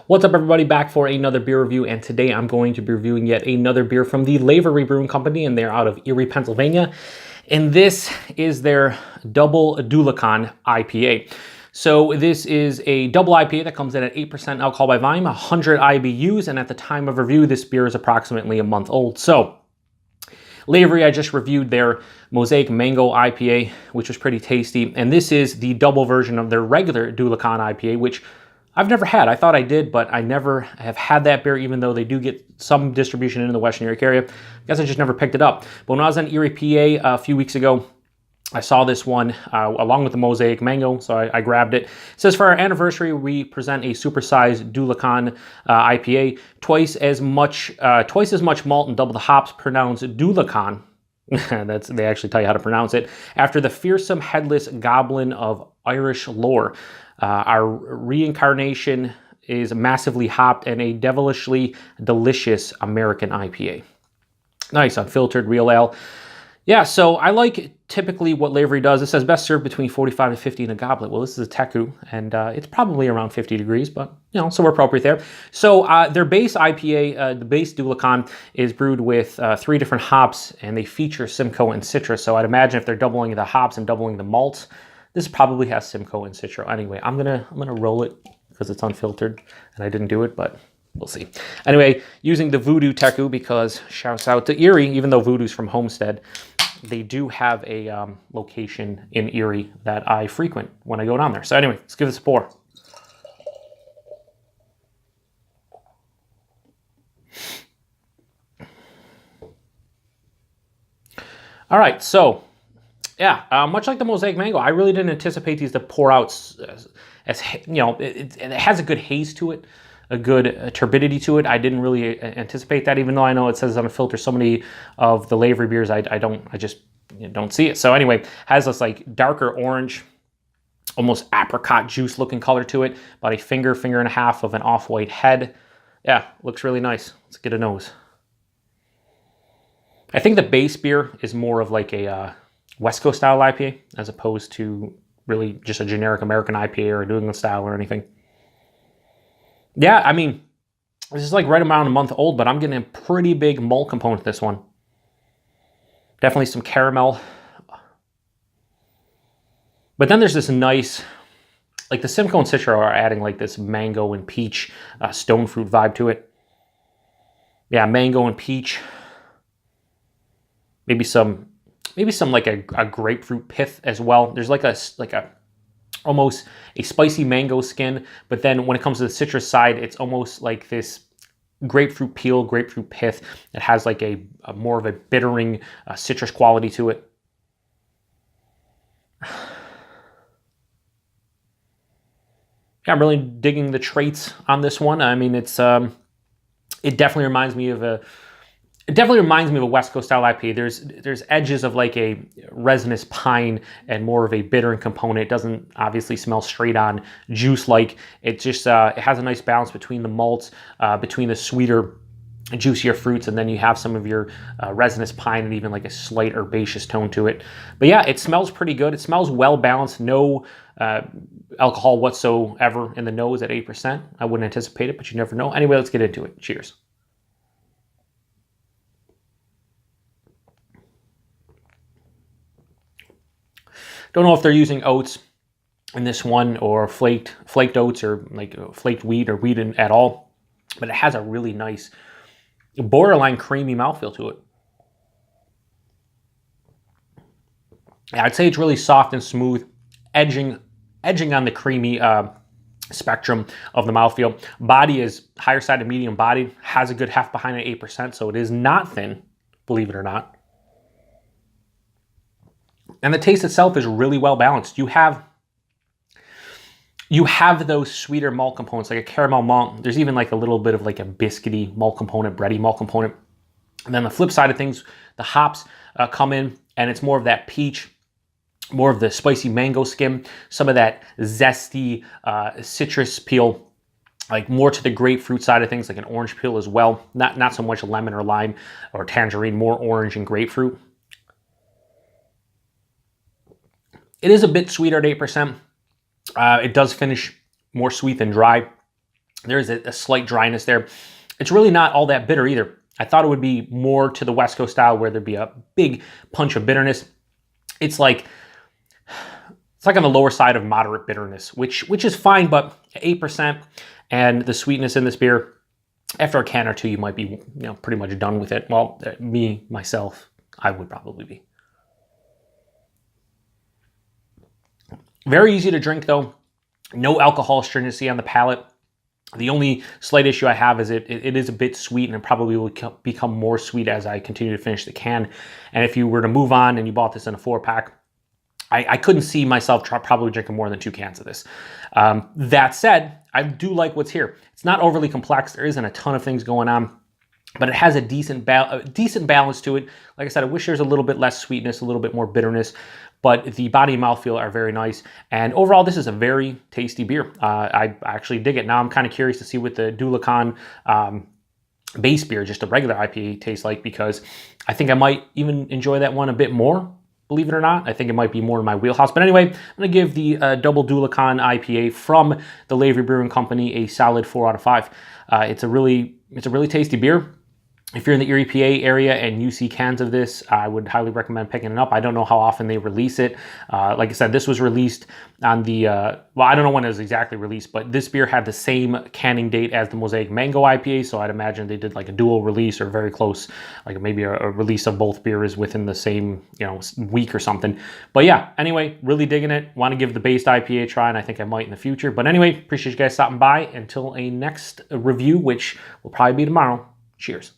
What's up, everybody? Back for another beer review, and today I'm going to be reviewing yet another beer from the Lavery Brewing Company, and they're out of Erie, Pennsylvania. And this is their Double Dulachan IPA. So this is a double IPA that comes in at 8% alcohol by volume, 100 IBUs, and at the time of review, this beer is approximately a month old. So Lavery, I just reviewed their Mosaic Mango IPA, which was pretty tasty, and this is the double version of their regular Do Lacan IPA, which I've never had. I thought I did, but I never have had that beer, even though they do get some distribution in the Western Erie area. I guess I just never picked it up. But when I was in Erie, PA a few weeks ago, I saw this one along with the Mosaic Mango, so I grabbed it. It says, for our anniversary, we present a supersized Do Lacan IPA, twice as much malt and double the hops, pronounced Do Lacan. They actually tell you how to pronounce it. After the fearsome, headless goblin of Irish lore. Our reincarnation is massively hopped and a devilishly delicious American IPA. Nice, unfiltered, real ale. Yeah, so I like typically what Lavery does. It says best served between 45 and 50 in a goblet. Well, this is a Teku, and it's probably around 50 degrees, but, you know, so we're appropriate there. So their base IPA, the base Do Lacan, is brewed with 3 different hops, and they feature Simcoe and citrus. So I'd imagine if they're doubling the hops and doubling the malts, this probably has Simcoe and Citro. Anyway, I'm gonna roll it because it's unfiltered, and I didn't do it, but we'll see. Anyway, using the Voodoo Teku, because shouts out to Erie, even though Voodoo's from Homestead, they do have a location in Erie that I frequent when I go down there. So anyway, let's give this a pour. All right, so yeah, much like the Mosaic Mango, I really didn't anticipate these to pour out as you know, it has a good haze to it, a good turbidity to it. I didn't really anticipate that, even though I know it says on a filter so many of the Lavery beers, I just don't see it. So anyway, has this like darker orange, almost apricot juice looking color to it, about a finger and a half of an off-white head. Yeah, looks really nice. Let's get a nose. I think the base beer is more of like a West Coast style IPA, as opposed to really just a generic American IPA or a New England style or anything. Yeah, I mean, this is like right around a month old, but I'm getting a pretty big malt component to this one. Definitely some caramel. But then there's this nice, like the Simcoe and Citro are adding like this mango and peach stone fruit vibe to it. Yeah, mango and peach. Maybe some like a grapefruit pith as well. There's like a almost a spicy mango skin, but then when it comes to the citrus side, it's almost like this grapefruit peel, grapefruit pith that has like a more of a bittering citrus quality to it. Yeah, I'm really digging the traits on this one. I mean, it's it definitely reminds me of a West Coast style IPA. There's edges of like a resinous pine and more of a bittering component. It doesn't obviously smell straight on juice like. It just it has a nice balance between the malts, between the sweeter, juicier fruits, and then you have some of your resinous pine and even like a slight herbaceous tone to it. But yeah, it smells pretty good. It smells well balanced. No alcohol whatsoever in the nose at 8%. I wouldn't anticipate it, but you never know. Anyway, let's get into it. Cheers. Don't know if they're using oats in this one, or flaked oats, or like flaked wheat or wheat at all, but it has a really nice borderline creamy mouthfeel to it. Yeah, I'd say it's really soft and smooth, edging on the creamy spectrum of the mouthfeel. Body is higher side of medium body, has a good heft behind at 8%, so it is not thin, believe it or not. And the taste itself is really well balanced. You have those sweeter malt components, like a caramel malt. There's even like a little bit of like a biscuity malt component, bready malt component. And then the flip side of things, the hops come in, and it's more of that peach, more of the spicy mango skim, some of that zesty citrus peel, like more to the grapefruit side of things, like an orange peel as well. Not so much lemon or lime or tangerine, more orange and grapefruit. It is a bit sweeter at 8%. It does finish more sweet than dry. There is a slight dryness there. It's really not all that bitter either. I thought it would be more to the West Coast style where there'd be a big punch of bitterness. It's like on the lower side of moderate bitterness, which is fine, but 8% and the sweetness in this beer, after a can or two, you might be, pretty much done with it. Well, myself, I would probably be. Very easy to drink though. No alcohol stringency on the palate. The only slight issue I have is it is a bit sweet, and it probably will become more sweet as I continue to finish the can. And if you were to move on and you bought this in a 4-pack, I couldn't see myself probably drinking more than 2 cans of this. That said, I do like what's here. It's not overly complex. There isn't a ton of things going on, but it has a decent balance to it. Like I said, I wish there's a little bit less sweetness, a little bit more bitterness, but the body and mouthfeel are very nice. And overall, this is a very tasty beer. I actually dig it. Now I'm kind of curious to see what the Do Lacan base beer, just a regular IPA, tastes like, because I think I might even enjoy that one a bit more. Believe it or not, I think it might be more in my wheelhouse. But anyway, I'm going to give the Double Dulachan IPA from the Lavery Brewing Company a solid 4 out of 5. It's a really tasty beer. If you're in the Erie, PA area and you see cans of this, I would highly recommend picking it up. I don't know how often they release it. Like I said, this was released on the, well, I don't know when it was exactly released, but this beer had the same canning date as the Mosaic Mango IPA, so I'd imagine they did like a dual release or very close, like maybe a release of both beers within the same, week or something. But yeah, anyway, really digging it. Want to give the based IPA a try, and I think I might in the future. But anyway, appreciate you guys stopping by. Until a next review, which will probably be tomorrow. Cheers.